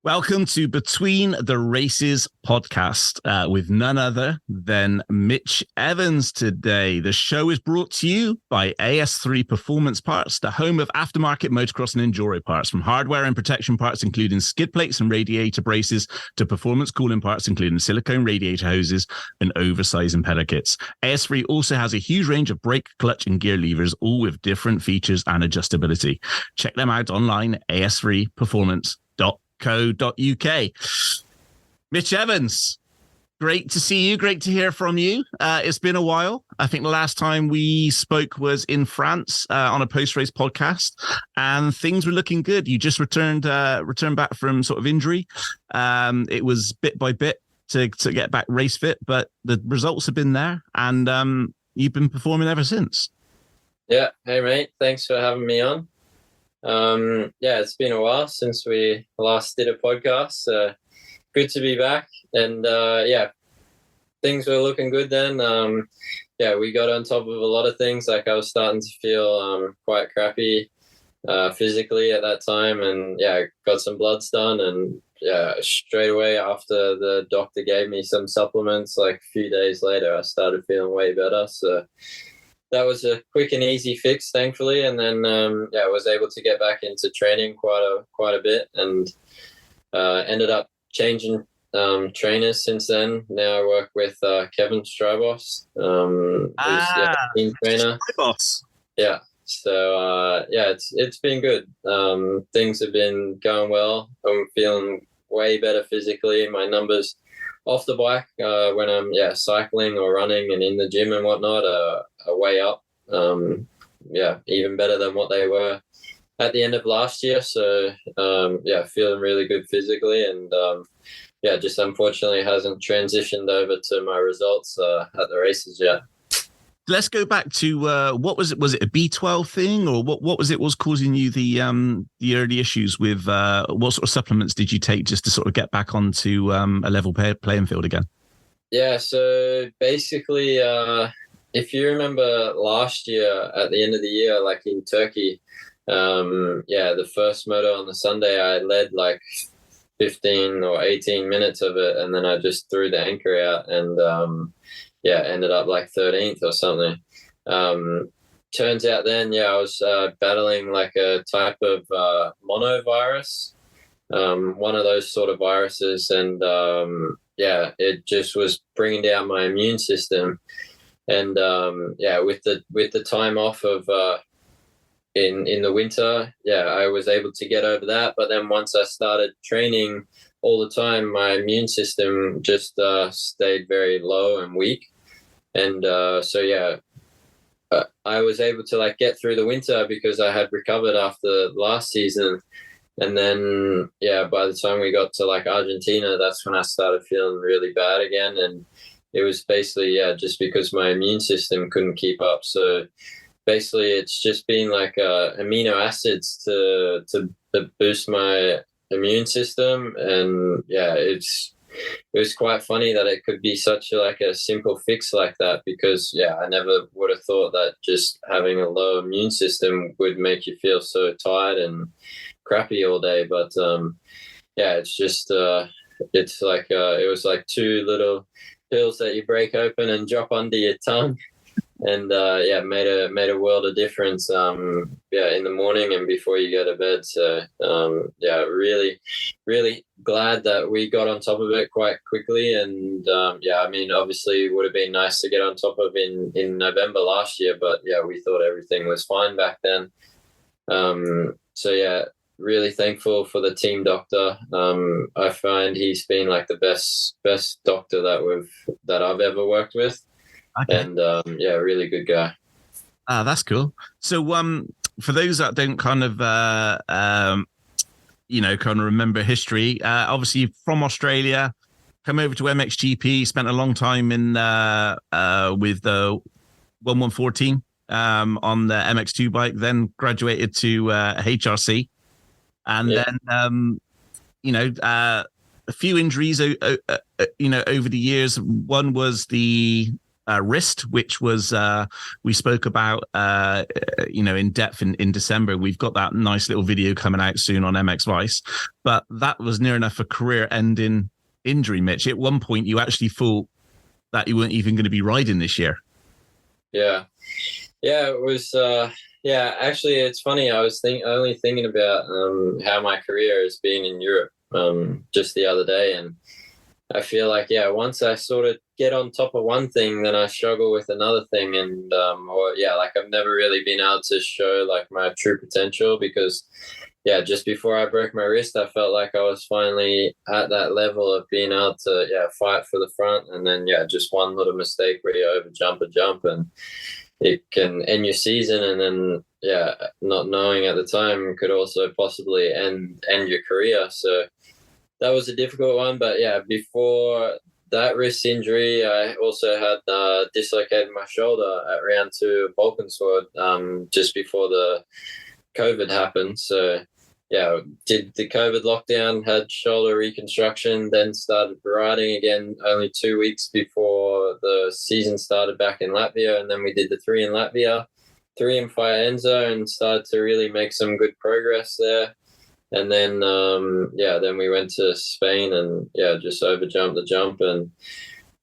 Welcome to Between the Races podcast with none other than Mitch Evans today. The show is brought to you by AS3 Performance Parts, the home of aftermarket motocross and enduro parts, from hardware and protection parts, including skid plates and radiator braces, to performance cooling parts, including silicone radiator hoses and oversized impeller kits. AS3 also has a huge range of brake, clutch, and gear levers, all with different features and adjustability. Check them out online at as3performance.co.uk. Mitch Evans, great to see you. Great to hear from you. It's been a while. I think the last time we spoke was in France on a post-race podcast, and things were looking good. You just returned back from sort of injury. It was bit by bit to get back race fit, but the results have been there, and you've been performing ever since. Yeah. Hey, mate. Thanks for having me on. It's been a while since we last did a podcast. Good to be back, and things were looking good then. We got on top of a lot of things. Like, I was starting to feel quite crappy physically at that time, and got some bloods done, and straight away after the doctor gave me some supplements, like a few days later, I started feeling way better. So that was a quick and easy fix, thankfully. And then, I was able to get back into training quite a bit, and ended up changing trainers since then. Now I work with Kevin Strybos, who's team trainer. Strybos. Yeah. So it's been good. Things have been going well. I'm feeling way better physically. My numbers off the bike when I'm cycling or running and in the gym and whatnot are way up. Even better than what they were at the end of last year. So feeling really good physically, and just unfortunately hasn't transitioned over to my results at the races yet. Let's go back to what was it? Was it a B12 thing, or what was causing you the early issues with what sort of supplements did you take just to sort of get back onto a level playing field again? Yeah, so basically, if you remember last year at the end of the year, like in Turkey, the first moto on the Sunday, I led like 15 or 18 minutes of it, and then I just threw the anchor out and ended up like 13th or something. Turns out then, I was battling like a type of monovirus, one of those sort of viruses, and it just was bringing down my immune system. And with the time off of in the winter, I was able to get over that. But then once I started training all the time, my immune system just stayed very low and weak. And I was able to like get through the winter because I had recovered after last season. And then, by the time we got to like Argentina, that's when I started feeling really bad again. And it was basically, just because my immune system couldn't keep up. So basically it's just been like amino acids to boost my immune system. And it was quite funny that it could be such a simple fix like that, because I never would have thought that just having a low immune system would make you feel so tired and crappy all day. But it's just it's like it was like two little pills that you break open and drop under your tongue, and made a world of difference in the morning and before you go to bed. So really glad that we got on top of it quite quickly. And obviously it would have been nice to get on top of in November last year, but we thought everything was fine back then. Really thankful for the team doctor. I find he's been like the best doctor that I've ever worked with. Okay. And really good guy. That's cool. So for those that don't kind of remember history, obviously from Australia, come over to MXGP, spent a long time in with the 1114 on the MX2 bike, then graduated to HRC, and then a few injuries over the years. One was the wrist, which was we spoke about in depth in December. We've got that nice little video coming out soon on mxvice, but that was near enough a career-ending injury, Mitch. At one point you actually thought that you weren't even going to be riding this year. Yeah it was actually it's funny, I was only thinking about how my career has been in Europe just the other day, and I feel like, once I sort of get on top of one thing, then I struggle with another thing. And, I've never really been able to show like my true potential because, just before I broke my wrist, I felt like I was finally at that level of being able to, fight for the front. And then, just one little mistake where you overjump a jump and it can end your season. And then, not knowing at the time could also possibly end your career. So, that was a difficult one, but before that wrist injury, I also had dislocated my shoulder at round 2 of Balkansword just before the COVID happened. So, did the COVID lockdown, had shoulder reconstruction, then started riding again only 2 weeks before the season started back in Latvia, and then we did the 3 in Latvia, 3 in Faenza, and started to really make some good progress there. And then, then we went to Spain and, just overjumped the jump. And,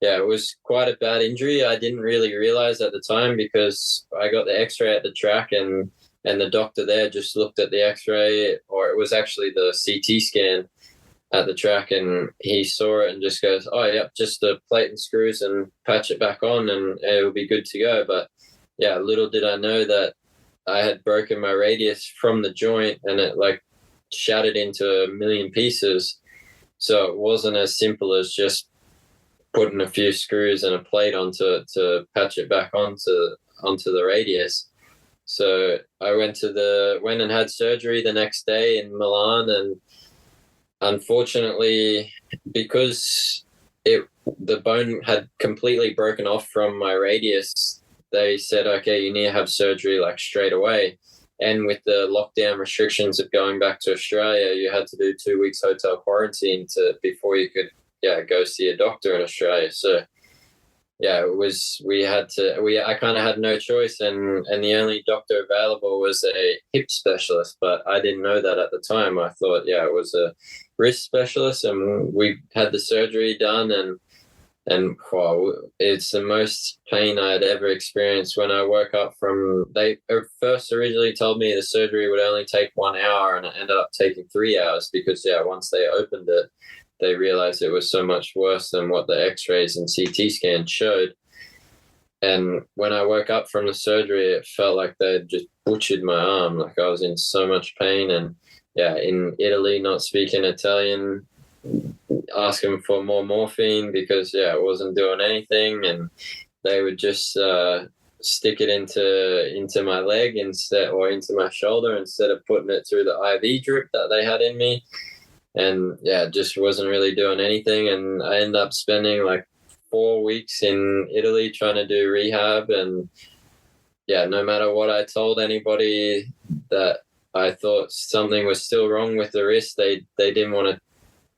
it was quite a bad injury. I didn't really realize at the time because I got the x-ray at the track and the doctor there just looked at the x-ray, or it was actually the CT scan at the track, and he saw it and just goes, oh, yep, just the plate and screws and patch it back on and it'll be good to go. But, little did I know that I had broken my radius from the joint and it shattered into a million pieces. So it wasn't as simple as just putting a few screws and a plate onto it to patch it back onto the radius. So I went and had surgery the next day in Milan, and unfortunately, because the bone had completely broken off from my radius, they said, okay, you need to have surgery straight away. And with the lockdown restrictions of going back to Australia, you had to do 2 weeks hotel quarantine before you could, go see a doctor in Australia. So, I kind of had no choice, and the only doctor available was a hip specialist, but I didn't know that at the time. I thought, it was a wrist specialist, and we had the surgery done, and it's the most pain I had ever experienced. When I woke up they first originally told me the surgery would only take 1 hour, and it ended up taking 3 hours because, once they opened it, they realized it was so much worse than what the x-rays and CT scans showed. And when I woke up from the surgery, it felt like they just butchered my arm. Like I was in so much pain. And in Italy, not speaking Italian, asking for more morphine because it wasn't doing anything, and they would just stick it into my leg or into my shoulder instead of putting it through the IV drip that they had in me. And it just wasn't really doing anything, and I ended up spending 4 weeks in Italy trying to do rehab. And no matter what I told anybody that I thought something was still wrong with the wrist, they didn't want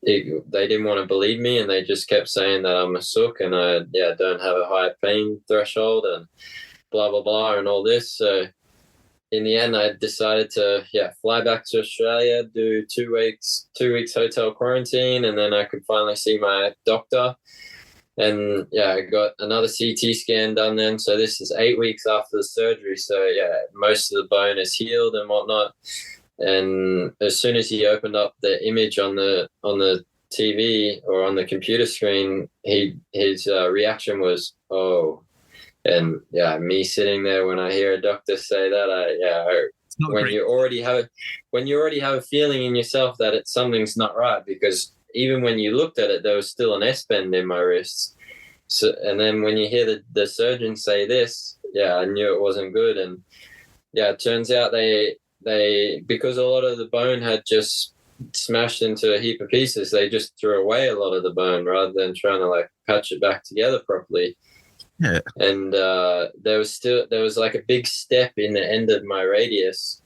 to believe me, and they just kept saying that I'm a sook and I don't have a high pain threshold and blah blah blah and all this. So in the end, I decided to fly back to Australia, do 2 weeks hotel quarantine, and then I could finally see my doctor. And I got another CT scan done then. So this is 8 weeks after the surgery. So most of the bone is healed and whatnot. And as soon as he opened up the image on the TV or on the computer screen, his reaction was, oh. And me sitting there when I hear a doctor say that, when you already have a feeling in yourself that something's not right, because even when you looked at it, there was still an S bend in my wrist. So, and then when you hear the surgeon say this, I knew it wasn't good. And it turns out they because a lot of the bone had just smashed into a heap of pieces, they just threw away a lot of the bone rather than trying to patch it back together properly. Yeah. And there was a big step in the end of my radius,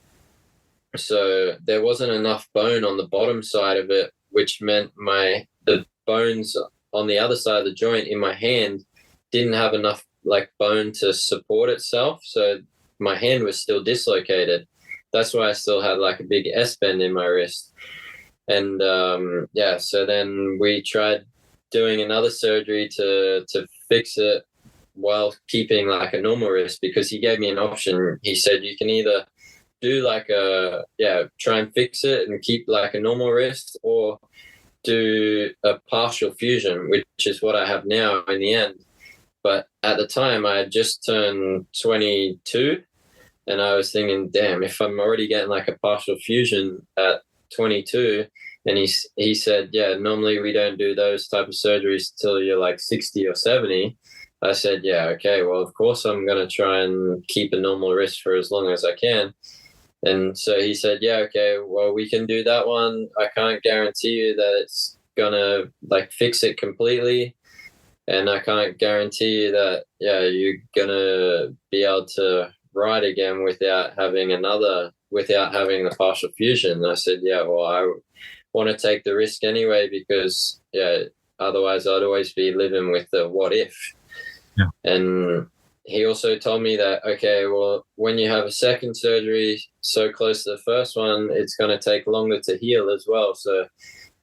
so there wasn't enough bone on the bottom side of it, which meant the bones on the other side of the joint in my hand didn't have enough like bone to support itself. So my hand was still dislocated. That's why I still had like a big S bend in my wrist. And so then we tried doing another surgery to fix it while keeping like a normal wrist, because he gave me an option. He said you can either do like try and fix it and keep like a normal wrist, or do a partial fusion, which is what I have now in the end. But at the time I had just turned 22, and I was thinking, damn, if I'm already getting like a partial fusion at 22, and he said, yeah, normally we don't do those type of surgeries till you're like 60 or 70. I said, yeah, okay, well, of course I'm going to try and keep a normal wrist for as long as I can. And so he said, yeah, okay, well, we can do that one. I can't guarantee you that it's going to like fix it completely. And I can't guarantee you that, you're going to be able to ride again without having the partial fusion. And I said, yeah, well, I want to take the risk anyway, because, otherwise I'd always be living with the what if. Yeah. And he also told me that, okay, well, when you have a second surgery so close to the first one, it's going to take longer to heal as well. So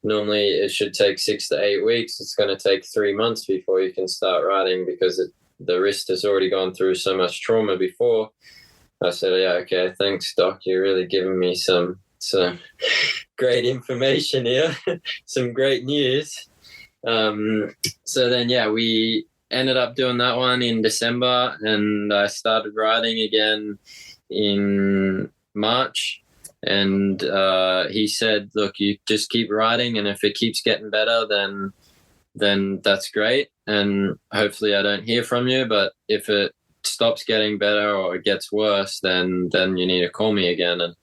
normally it should take 6 to 8 weeks. It's going to take 3 months before you can start riding, because the wrist has already gone through so much trauma before. I said, yeah, okay, thanks, Doc. You're really giving me some great information here, some great news. So then, we ended up doing that one in December, and I started riding again in March. And he said, look, you just keep riding, and if it keeps getting better, then that's great. And hopefully I don't hear from you, but if it stops getting better or it gets worse, then you need to call me again. And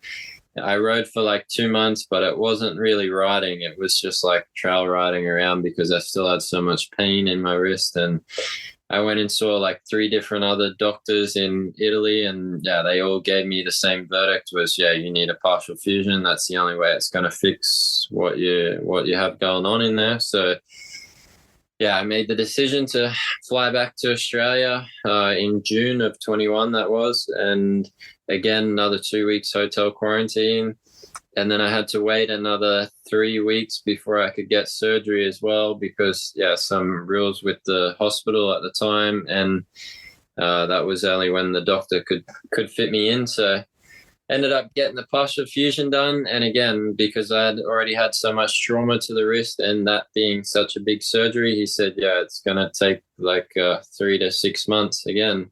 I rode for like 2 months, but it wasn't really riding. It was just like trail riding around, because I still had so much pain in my wrist. And I went and saw like 3 different other doctors in Italy, and they all gave me the same verdict, was, you need a partial fusion. That's the only way it's going to fix what you have going on in there. So I made the decision to fly back to Australia in June of 21, that was. And again, another 2 weeks hotel quarantine. And then I had to wait another 3 weeks before I could get surgery as well, because, some rules with the hospital at the time. And that was only when the doctor could fit me in. So ended up getting the partial fusion done. And again, because I had already had so much trauma to the wrist, and that being such a big surgery, he said, it's going to take like 3 to 6 months again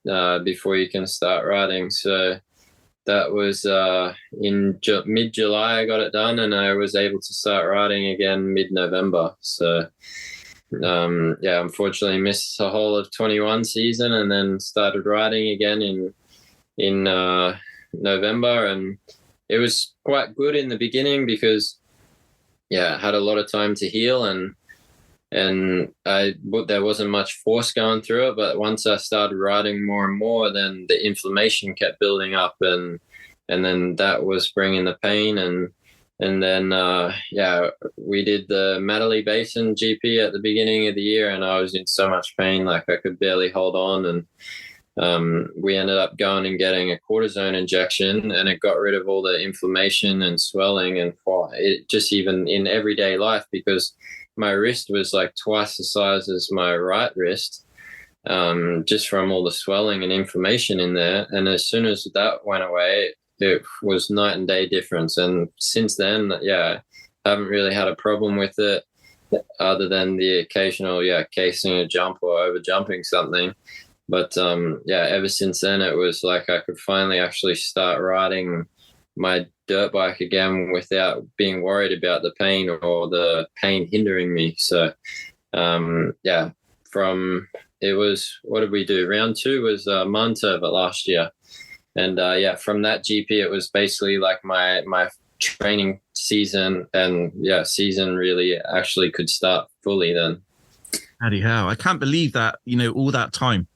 before you can start riding. So that was in mid-July I got it done, and I was able to start riding again mid-November. So unfortunately missed the whole of 21 season, and then started riding again in November. And it was quite good in the beginning, because I had a lot of time to heal, and there wasn't much force going through it. But once I started riding more and more, then the inflammation kept building up, and then that was bringing the pain. And then we did the Madeley Basin GP at the beginning of the year, and I was in so much pain, like I could barely hold on. And we ended up going and getting a cortisone injection, and it got rid of all the inflammation and swelling, and it just, even in everyday life, because my wrist was like twice the size as my right wrist, just from all the swelling and inflammation in there. And as soon as that went away, it was night and day difference. And since then, I haven't really had a problem with it, other than the occasional, casing a jump or over jumping something. But ever since then, it was like I could finally actually start riding my dirt bike again without being worried about the pain or the pain hindering me. So it was, what did we do? Round 2 was Mantoba last year. And from that GP, it was basically like my training season, and season really actually could start fully then. Howdy how. I can't believe that, all that time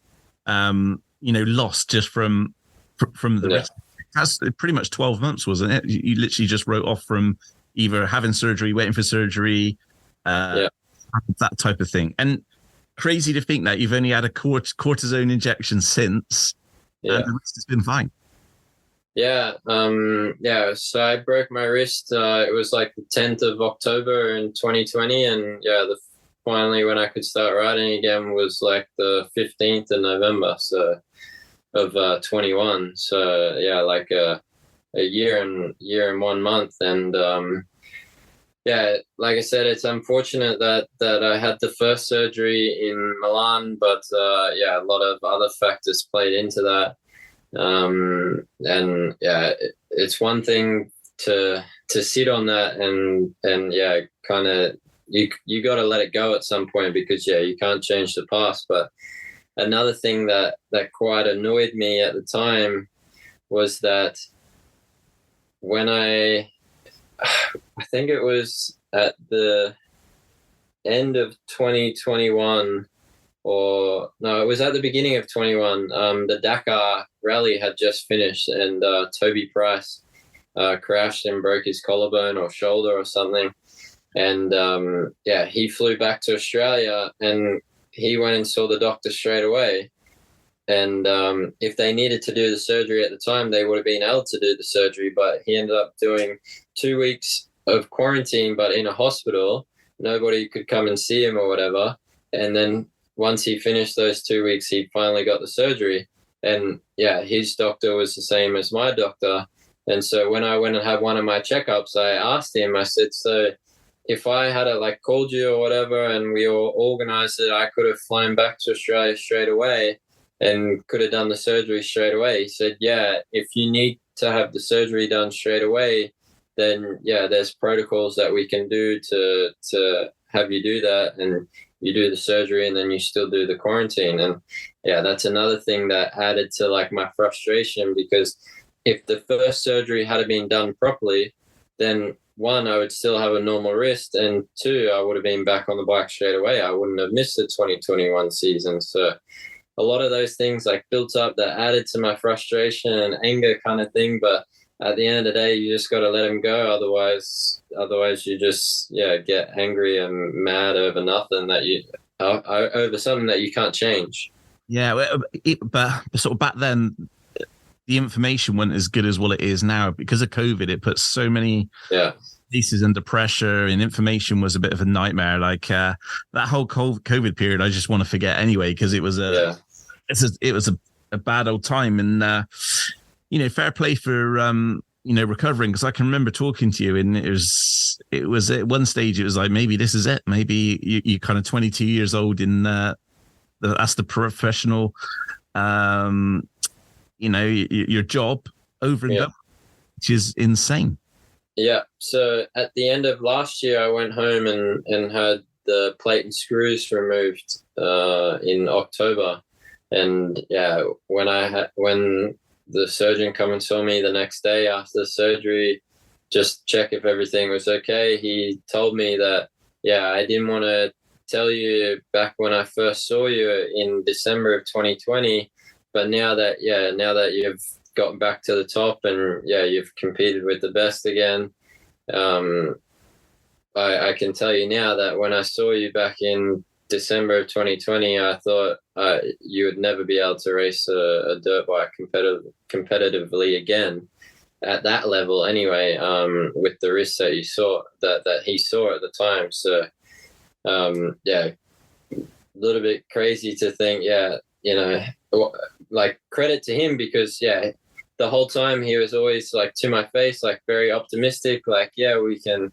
lost just from the rest. That's pretty much 12 months, wasn't it? You literally just wrote off from either having surgery, waiting for surgery, that type of thing. And crazy to think that you've only had a cortisone injection since, and the rest has been fine. Yeah. So I broke my wrist. It was like the 10th of October in 2020. And finally when I could start riding again was like the 15th of November. Of 21. So yeah, like a year and 1 month. And like I said, it's unfortunate that I had the first surgery in Milan, but a lot of other factors played into that. It's one thing to sit on that and kind of you got to let it go at some point, because you can't change the past. But another thing that quite annoyed me at the time was that when I think it was at the end of 2021, or no, it was at the beginning of 21. The Dakar rally had just finished, and Toby Price crashed and broke his collarbone or shoulder or something. And he flew back to Australia, and he went and saw the doctor straight away. And if they needed to do the surgery at the time, they would have been able to do the surgery. But he ended up doing 2 weeks of quarantine, but in a hospital. Nobody could come and see him or whatever. And then once he finished those 2 weeks, he finally got the surgery. And his doctor was the same as my doctor. And so when I went and had one of my checkups, I asked him, I said, so if I had called you or whatever and we all organized it, I could have flown back to Australia straight away and could have done the surgery straight away. He said, if you need to have the surgery done straight away, then there's protocols that we can do to have you do that, and you do the surgery and then you still do the quarantine. And that's another thing that added to my frustration, because if the first surgery had been done properly, then one, I would still have a normal wrist, and two, I would have been back on the bike straight away. I wouldn't have missed the 2021 season. So a lot of those things built up that added to my frustration and anger kind of thing. But at the end of the day, you just got to let them go. Otherwise you just get angry and mad over nothing over something that you can't change. But sort of back then, the information wasn't as good as what it is now because of COVID. It put so many pieces under pressure, and information was a bit of a nightmare. That whole COVID period, I just want to forget anyway, because it was a bad old time. And fair play for recovering, because I can remember talking to you, and it was at one stage it was like, maybe this is it. Maybe you kind of 22 years old in that's the professional. Your job over and done, which is insane. Yeah. So at the end of last year, I went home and had the plate and screws removed in October. And when the surgeon come and saw me the next day after the surgery, just check if everything was okay, he told me that, I didn't want to tell you back when I first saw you in December of 2020, but now that you've gotten back to the top and you've competed with the best again, I can tell you now that when I saw you back in December of 2020, I thought you would never be able to race a dirt bike competitively again at that level anyway, with the risks that you saw that he saw at the time. So a little bit crazy to think, credit to him, because the whole time he was always to my face, very optimistic, we can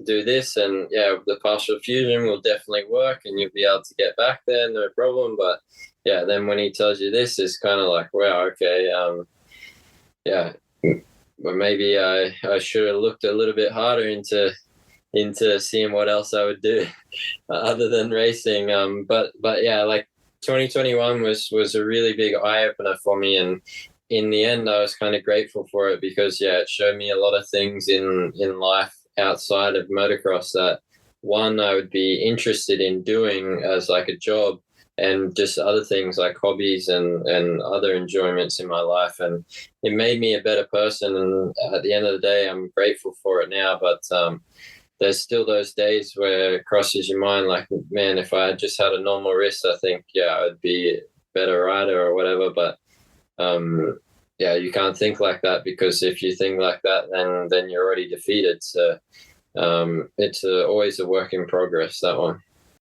do this, and the partial fusion will definitely work and you'll be able to get back there, no problem. But then when he tells you this, it's kind of wow, okay, well, maybe I should have looked a little bit harder into seeing what else I would do other than racing. But 2021 was a really big eye opener for me, and in the end I was kind of grateful for it, because it showed me a lot of things in life outside of motocross that, one, I would be interested in doing as a job, and just other things like hobbies and other enjoyments in my life. And it made me a better person, and at the end of the day I'm grateful for it now. But there's still those days where it crosses your mind, like, man, if I had just had a normal wrist, I think, yeah, I'd be a better rider or whatever. But yeah, you can't think like that, because if you think like that, then you're already defeated. So it's always a work in progress, that one.